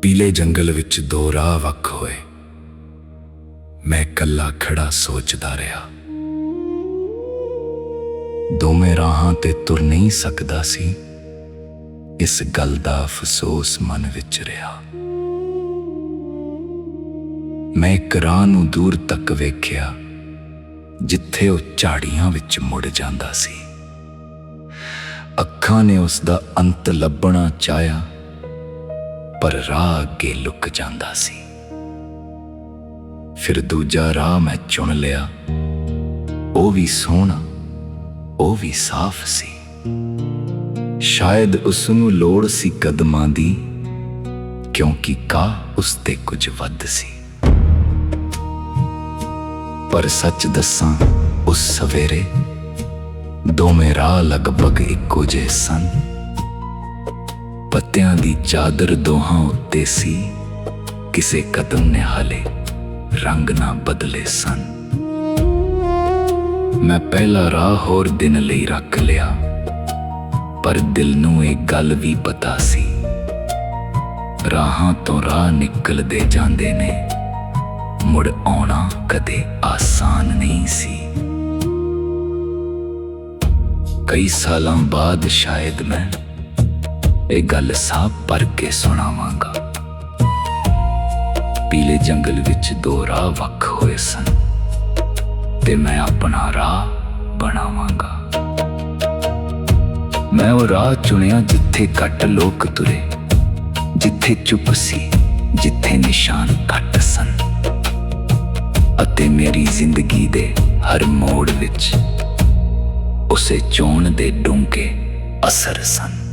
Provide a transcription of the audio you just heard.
ਪੀਲੇ ਜੰਗਲ ਵਿੱਚ ਦੋ ਰਾਹ ਵੱਖ ਹੋਏ। ਮੈਂ ਇਕੱਲਾ ਖੜਾ ਸੋਚਦਾ ਰਿਹਾ। ਦੋਵੇਂ ਰਾਹਾਂ ਤੇ ਤੁਰ ਨਹੀਂ ਸਕਦਾ ਸੀ। ਇਸ ਗੱਲ ਦਾ ਅਫਸੋਸ ਮਨ ਵਿੱਚ ਰਿਹਾ। ਮੈਂ ਇੱਕ ਰਾਹ ਨੂੰ ਦੂਰ ਤੱਕ ਵੇਖਿਆ, ਜਿੱਥੇ ਉਹ ਝਾੜੀਆਂ ਵਿੱਚ ਮੁੜ ਜਾਂਦਾ ਸੀ। ਅੱਖਾਂ ਨੇ ਉਸ ਦਾ ਅੰਤ ਲੱਭਣਾ ਚਾਹਿਆ, ਪਰ ਰਾਹ ਅੱਗੇ ਲੁਕ ਜਾਂਦਾ ਸੀ। ਫਿਰ ਦੂਜਾ ਰਾਹ ਮੈਂ ਚੁਣ ਲਿਆ। ਉਹ ਵੀ ਸੋਹਣਾ, ਉਹ ਵੀ ਸਾਫ਼ ਸੀ। ਸ਼ਾਇਦ ਉਸ ਨੂੰ ਲੋੜ ਸੀ ਕਦਮਾਂ ਦੀ, ਕਿਉਂਕਿ ਕਾਹ ਉਸ ਤੇ ਕੁਝ ਵੱਧ ਸੀ। ਪਰ ਸੱਚ ਦੱਸਾਂ, ਉਸ ਸਵੇਰੇ ਦੋਵੇਂ ਰਾਹ ਲਗਭਗ ਇੱਕੋ ਜਿਹੇ ਸਨ। ਪੱਤਿਆਂ ਦੀ ਚਾਦਰ ਦੋਹਾਂ ਉੱਤੇ ਸੀ, ਕਿਸੇ ਕਦਮ ਨੇ ਹਾਲੇ ਰੰਗ ਨਾ ਬਦਲੇ ਸਨ। ਮੈਂ ਪਹਿਲਾ ਰਾਹ ਹੋਰ ਦਿਨ ਲਈ ਰੱਖ ਲਿਆ, ਪਰ ਦਿਲ ਨੂੰ ਇਹ ਗੱਲ ਵੀ ਪਤਾ ਸੀ, ਰਾਹਾਂ ਤੋਂ ਰਾਹ ਨਿਕਲਦੇ ਜਾਂਦੇ ਨੇ, ਮੁੜ ਆਉਣਾ ਕਦੇ ਆਸਾਨ ਨਹੀਂ ਸੀ। ਕਈ ਸਾਲਾਂ ਬਾਅਦ ਸ਼ਾਇਦ ਮੈਂ ਇਹ ਗੱਲ ਸਾਫ਼ ਭਰ ਕੇ ਸੁਣਾਵਾਂਗਾ। ਪੀਲੇ ਜੰਗਲ ਵਿੱਚ ਦੋ ਰਾਹ ਵੱਖ ਹੋਏ ਸਨ, ਤੇ ਮੈਂ ਆਪਣਾ ਰਾਹ ਬਣਾਵਾਂਗਾ। ਮੈਂ ਉਹ ਰਾਹ ਚੁਣਿਆ ਜਿੱਥੇ ਘੱਟ ਲੋਕ ਤੁਰੇ, ਜਿੱਥੇ ਚੁੱਪ ਸੀ, ਜਿੱਥੇ ਨਿਸ਼ਾਨ ਘੱਟ ਸਨ, ਅਤੇ ਮੇਰੀ ਜ਼ਿੰਦਗੀ ਦੇ ਹਰ ਮੋੜ ਵਿੱਚ ਉਸੇ ਚੋਣ ਦੇ ਡੂੰਘੇ ਅਸਰ ਸਨ।